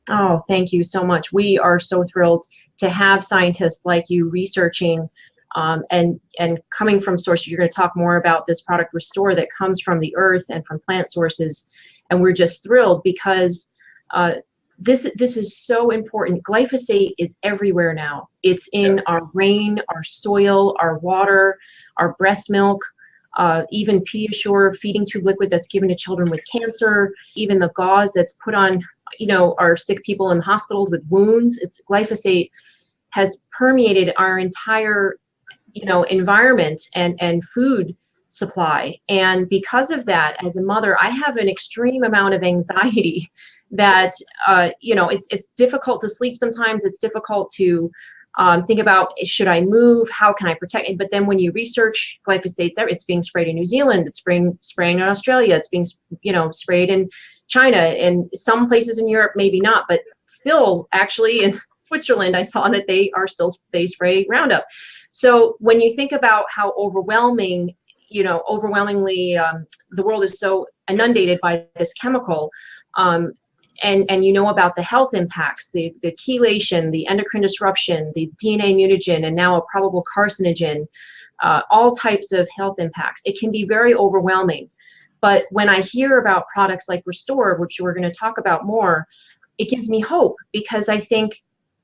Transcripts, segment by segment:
Oh, thank you so much. We are so thrilled to have scientists like you researching and coming from sources. You're going to talk more about this product Restore that comes from the earth and from plant sources. And we're just thrilled because this is so important. Glyphosate is everywhere now. It's in our rain, our soil, our water, our breast milk, even Pediasure feeding tube liquid that's given to children with cancer, even the gauze that's put on, our sick people in hospitals with wounds. It's glyphosate has permeated our entire, environment and food supply. And because of that, as a mother, I have an extreme amount of anxiety that, it's difficult to sleep sometimes. It's difficult to think about, should I move? How can I protect it? But then when you research glyphosate, it's being sprayed in New Zealand, it's spraying in Australia, it's being, sprayed in China, and some places in Europe, maybe not, but still actually in Switzerland, I saw that they spray Roundup. So when you think about how overwhelmingly, the world is so inundated by this chemical, and about the health impacts, the chelation, the endocrine disruption, the DNA mutagen, and now a probable carcinogen, all types of health impacts, it can be very overwhelming. But when I hear about products like Restore, which we're going to talk about more, it gives me hope, because I think,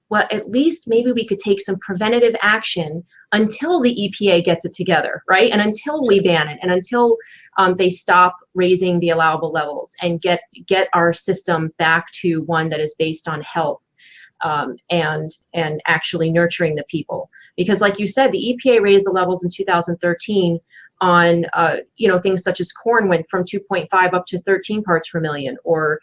well, at least maybe we could take some preventative action until the EPA gets it together, right? And until we ban it, and until they stop raising the allowable levels and get our system back to one that is based on health and actually nurturing the people. Because like you said, the EPA raised the levels in 2013 on things such as corn went from 2.5 up to 13 parts per million, or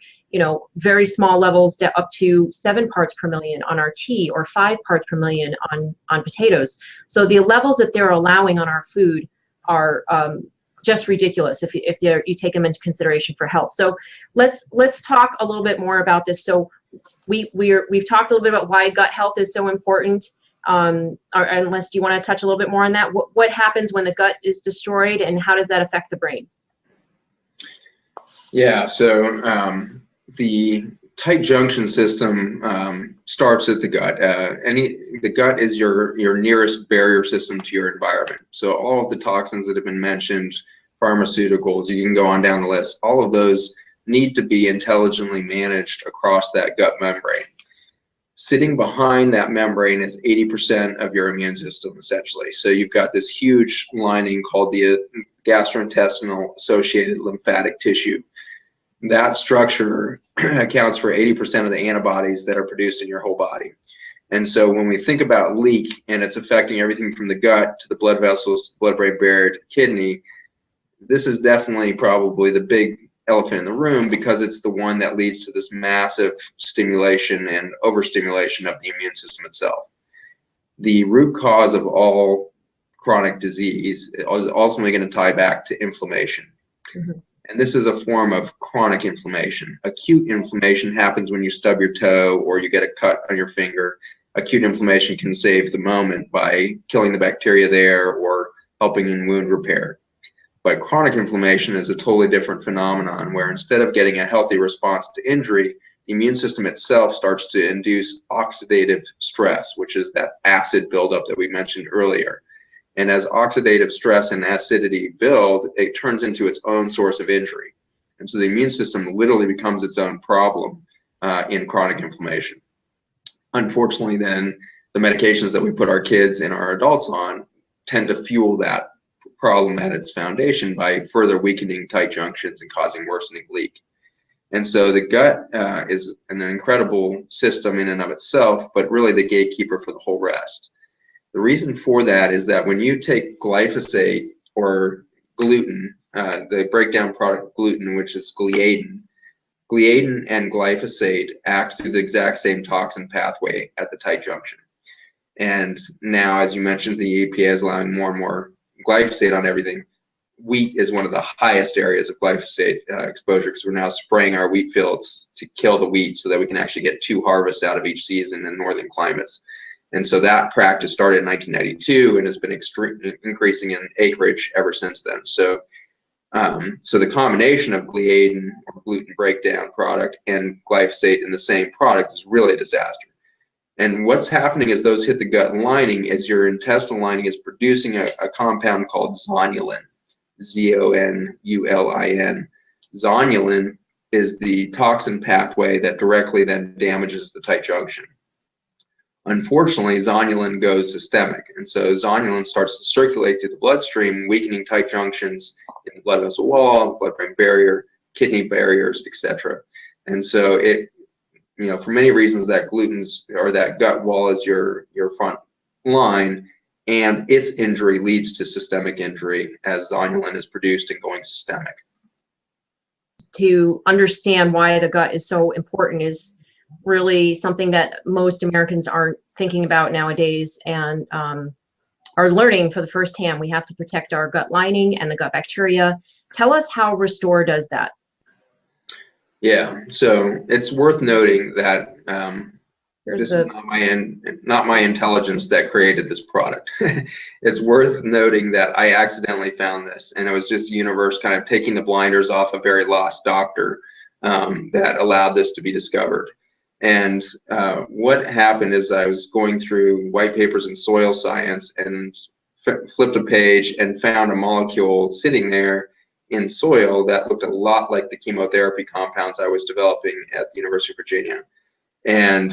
very small levels up to 7 parts per million on our tea, or 5 parts per million on potatoes. So the levels that they're allowing on our food are just ridiculous if you take them into consideration for health. So let's talk a little bit more about this. So we've talked a little bit about why gut health is so important. Unless, do you want to touch a little bit more on that? What happens when the gut is destroyed, and how does that affect the brain? Yeah, so the tight junction system starts at the gut. The gut is your nearest barrier system to your environment. So all of the toxins that have been mentioned, pharmaceuticals, you can go on down the list, all of those need to be intelligently managed across that gut membrane. Sitting behind that membrane is 80% of your immune system, essentially. So you've got this huge lining called the gastrointestinal associated lymphatic tissue. That structure accounts for 80% of the antibodies that are produced in your whole body. And so when we think about leak, and it's affecting everything from the gut to the blood vessels, to the blood-brain barrier, to the kidney, this is definitely probably the big elephant in the room, because it's the one that leads to this massive stimulation and overstimulation of the immune system itself. The root cause of all chronic disease is ultimately going to tie back to inflammation. Mm-hmm. And this is a form of chronic inflammation. Acute inflammation happens when you stub your toe or you get a cut on your finger. Acute inflammation can save the moment by killing the bacteria there or helping in wound repair. But chronic inflammation is a totally different phenomenon, where instead of getting a healthy response to injury, the immune system itself starts to induce oxidative stress, which is that acid buildup that we mentioned earlier. And as oxidative stress and acidity build, it turns into its own source of injury. And so the immune system literally becomes its own problem in chronic inflammation. Unfortunately, then, the medications that we put our kids and our adults on tend to fuel that problem at its foundation by further weakening tight junctions and causing worsening leak. And so the gut is an incredible system in and of itself, but really the gatekeeper for the whole rest. The reason for that is that when you take glyphosate or gluten, the breakdown product gluten, which is gliadin and glyphosate act through the exact same toxin pathway at the tight junction. And now, as you mentioned, the EPA is allowing more and more glyphosate on everything. Wheat is one of the highest areas of glyphosate exposure, because we're now spraying our wheat fields to kill the wheat so that we can actually get 2 harvests out of each season in northern climates. And so that practice started in 1992 and has been increasing in acreage ever since then. So So the combination of gliadin or gluten breakdown product and glyphosate in the same product is really a disaster. And what's happening as those hit the gut lining is your intestinal lining is producing a compound called zonulin, Z-O-N-U-L-I-N. Zonulin is the toxin pathway that directly then damages the tight junction. Unfortunately, zonulin goes systemic, and so zonulin starts to circulate through the bloodstream, weakening tight junctions in the blood vessel wall, blood-brain barrier, kidney barriers, etc. And so it, for many reasons, that gluten's or that gut wall is your front line, and its injury leads to systemic injury as zonulin is produced and going systemic. To understand why the gut is so important is really something that most Americans aren't thinking about nowadays, and are learning for the first hand. We have to protect our gut lining and the gut bacteria. Tell us how Restore does that. Yeah, so it's worth noting that this is not my intelligence that created this product. It's worth noting that I accidentally found this, and it was just the universe kind of taking the blinders off a very lost doctor that allowed this to be discovered. And what happened is I was going through white papers in soil science and flipped a page and found a molecule sitting there in soil that looked a lot like the chemotherapy compounds I was developing at the University of Virginia. And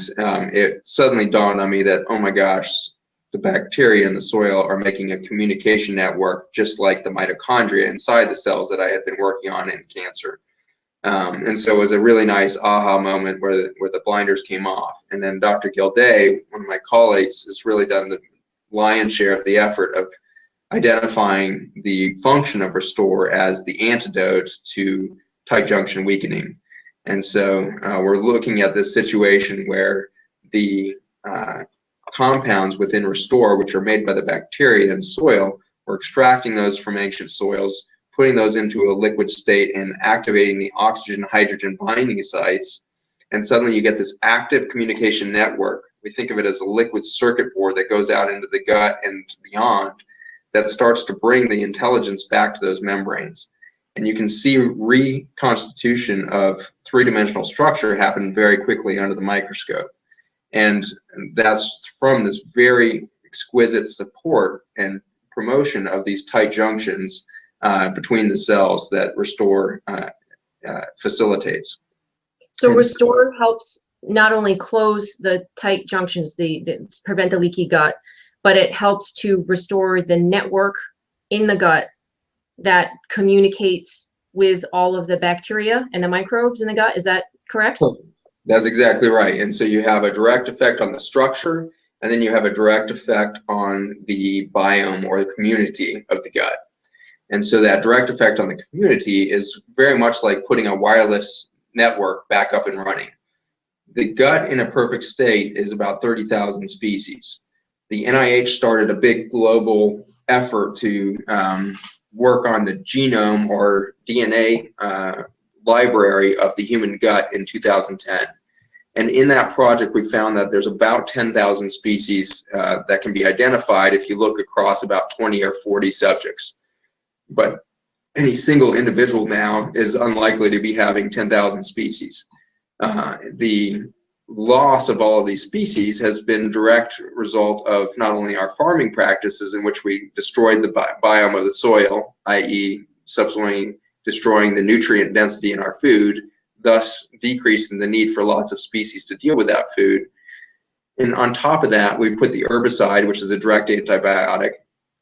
it suddenly dawned on me that, oh my gosh, the bacteria in the soil are making a communication network just like the mitochondria inside the cells that I had been working on in cancer. And so it was a really nice aha moment where the blinders came off. And then Dr. Gilday, one of my colleagues, has really done the lion's share of the effort of identifying the function of Restore as the antidote to tight junction weakening. And so we're looking at this situation where the compounds within Restore, which are made by the bacteria in soil, we're extracting those from ancient soils, putting those into a liquid state and activating the oxygen-hydrogen binding sites. And suddenly you get this active communication network. We think of it as a liquid circuit board that goes out into the gut and beyond, that starts to bring the intelligence back to those membranes. And you can see reconstitution of three-dimensional structure happen very quickly under the microscope. And that's from this very exquisite support and promotion of these tight junctions between the cells that Restore facilitates. So Restore helps not only close the tight junctions, prevent the leaky gut, but it helps to restore the network in the gut that communicates with all of the bacteria and the microbes in the gut. Is that correct? That's exactly right. And so you have a direct effect on the structure, and then you have a direct effect on the biome or the community of the gut. And so that direct effect on the community is very much like putting a wireless network back up and running. The gut in a perfect state is about 30,000 species. The NIH started a big global effort to work on the genome or DNA library of the human gut in 2010. And in that project, we found that there's about 10,000 species that can be identified if you look across about 20 or 40 subjects. But any single individual now is unlikely to be having 10,000 species. The loss of all of these species has been direct result of not only our farming practices, in which we destroyed the biome of the soil, i.e. subsequently destroying the nutrient density in our food, thus decreasing the need for lots of species to deal with that food. And on top of that, we put the herbicide, which is a direct antibiotic,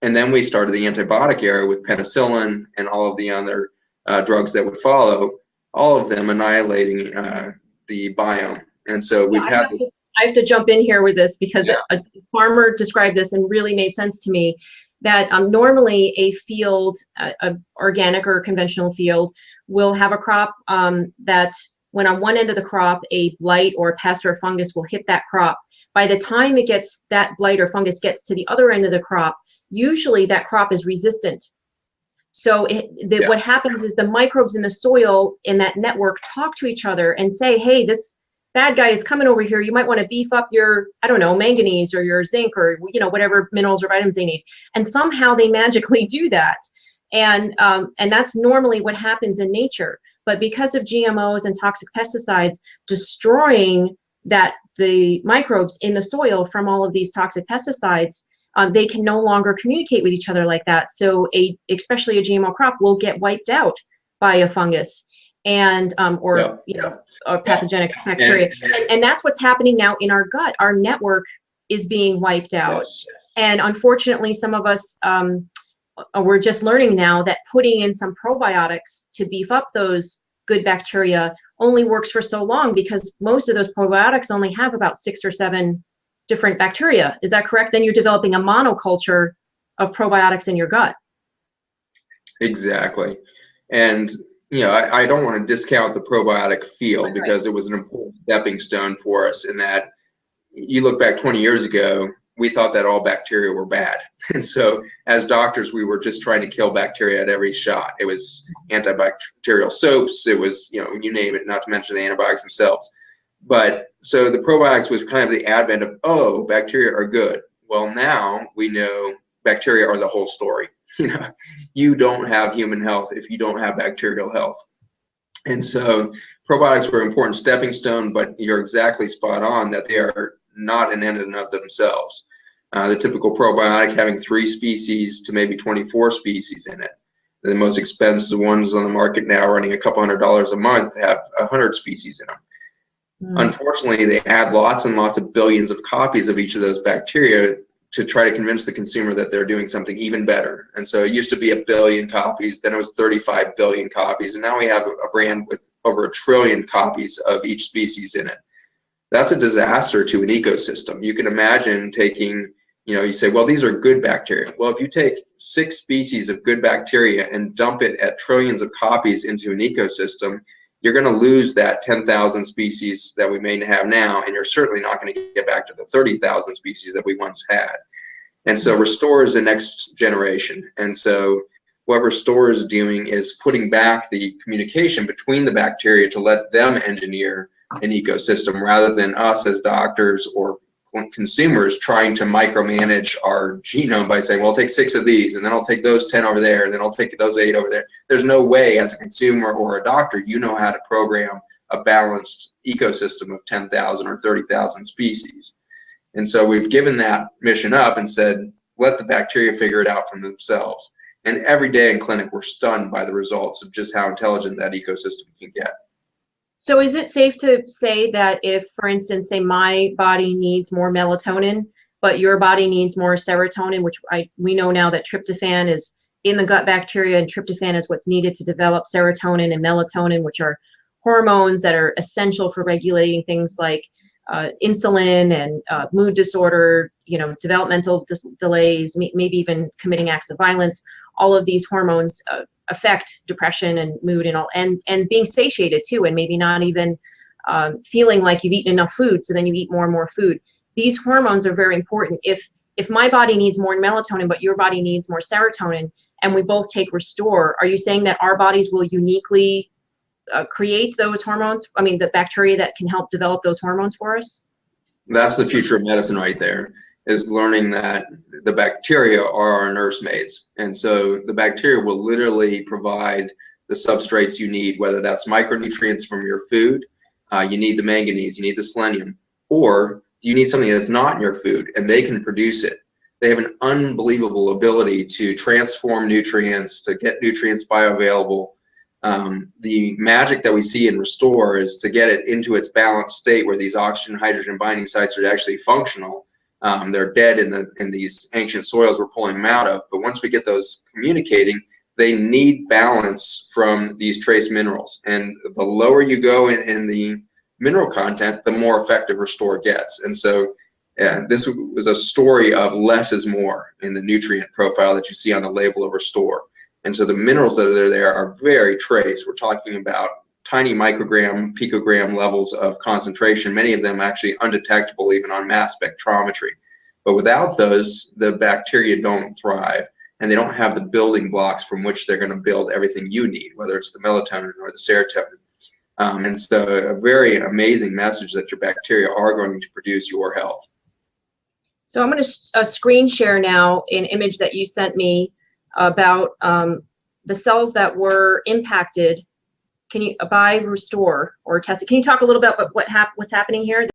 and then we started the antibiotic era with penicillin and all of the other drugs that would follow, all of them annihilating the biome. And so we've had I have to jump in here with this because a farmer described this and really made sense to me, that normally a field, a organic or conventional field, will have a crop that when on one end of the crop a blight or pest or fungus will hit that crop. By the time that blight or fungus gets to the other end of the crop, usually that crop is resistant. So what happens is the microbes in the soil in that network talk to each other and say, hey, this bad guy is coming over here. You might want to beef up your, I don't know, manganese or your zinc or, whatever minerals or vitamins they need. And somehow they magically do that. And that's normally what happens in nature. But because of GMOs and toxic pesticides destroying the microbes in the soil from all of these toxic pesticides, they can no longer communicate with each other like that. So especially a GMO crop will get wiped out by a fungus and or or pathogenic bacteria. And that's what's happening now in our gut. Our network is being wiped out. Yes. And unfortunately, some of us we're just learning now that putting in some probiotics to beef up those good bacteria only works for so long, because most of those probiotics only have about 6 or 7 different bacteria. Is that correct? Then you're developing a monoculture of probiotics in your gut. Exactly. And I don't want to discount the probiotic field, because it was an important stepping stone for us, in that you look back 20 years ago, we thought that all bacteria were bad. And so as doctors, we were just trying to kill bacteria at every shot. It was antibacterial soaps. It was, you name it, not to mention the antibiotics themselves. But so the probiotics was kind of the advent of, oh, bacteria are good. Well, now we know bacteria are the whole story. You don't have human health if you don't have bacterial health. And so probiotics were an important stepping stone, but you're exactly spot on that they are not an end in of themselves. The typical probiotic having 3 species to maybe 24 species in it. The most expensive ones on the market now, running a couple $100s a month, have 100 species in them. Unfortunately, they add lots and lots of billions of copies of each of those bacteria to try to convince the consumer that they're doing something even better. And so it used to be 1 billion copies, then it was 35 billion copies, and now we have a brand with over 1 trillion copies of each species in it. That's a disaster to an ecosystem. You can imagine taking, you say, well, these are good bacteria. Well, if you take 6 species of good bacteria and dump it at trillions of copies into an ecosystem, you're going to lose that 10,000 species that we may have now, and you're certainly not going to get back to the 30,000 species that we once had. And so Restore is the next generation. And so what Restore is doing is putting back the communication between the bacteria to let them engineer an ecosystem, rather than us as doctors or consumers trying to micromanage our genome by saying, well, I'll take 6 of these, and then I'll take those 10 over there, and then I'll take those 8 over there. There's no way as a consumer or a doctor you know how to program a balanced ecosystem of 10,000 or 30,000 species. And so we've given that mission up and said, let the bacteria figure it out for themselves. And every day in clinic, we're stunned by the results of just how intelligent that ecosystem can get. So is it safe to say that if, for instance, say my body needs more melatonin, but your body needs more serotonin, which we know now that tryptophan is in the gut bacteria, and tryptophan is what's needed to develop serotonin and melatonin, which are hormones that are essential for regulating things like insulin and mood disorder, developmental delays, maybe even committing acts of violence. All of these hormones affect depression and mood and all, and being satiated too, and maybe not even feeling like you've eaten enough food, so then you eat more and more food. These hormones are very important. If my body needs more melatonin, but your body needs more serotonin, and we both take Restore, are you saying that our bodies will uniquely create those hormones? I mean, the bacteria that can help develop those hormones for us? That's the future of medicine right there, is learning that the bacteria are our nursemaids. And so the bacteria will literally provide the substrates you need, whether that's micronutrients from your food, you need the manganese, you need the selenium, or you need something that's not in your food, and they can produce it. They have an unbelievable ability to transform nutrients, to get nutrients bioavailable. The magic that we see in Restore is to get it into its balanced state where these oxygen hydrogen binding sites are actually functional. They're dead in these ancient soils we're pulling them out of, but once we get those communicating, they need balance from these trace minerals, and the lower you go in the mineral content, the more effective Restore gets. And so this was a story of less is more in the nutrient profile that you see on the label of Restore. And so the minerals that are there are very trace. We're talking about tiny microgram, picogram levels of concentration, many of them actually undetectable even on mass spectrometry. But without those, the bacteria don't thrive, and they don't have the building blocks from which they're going to build everything you need, whether it's the melatonin or the serotonin. And so a very amazing message that your bacteria are going to produce your health. So I'm going to screen share now an image that you sent me about the cells that were impacted by Restore or tested. Can you talk a little bit about what's happening here?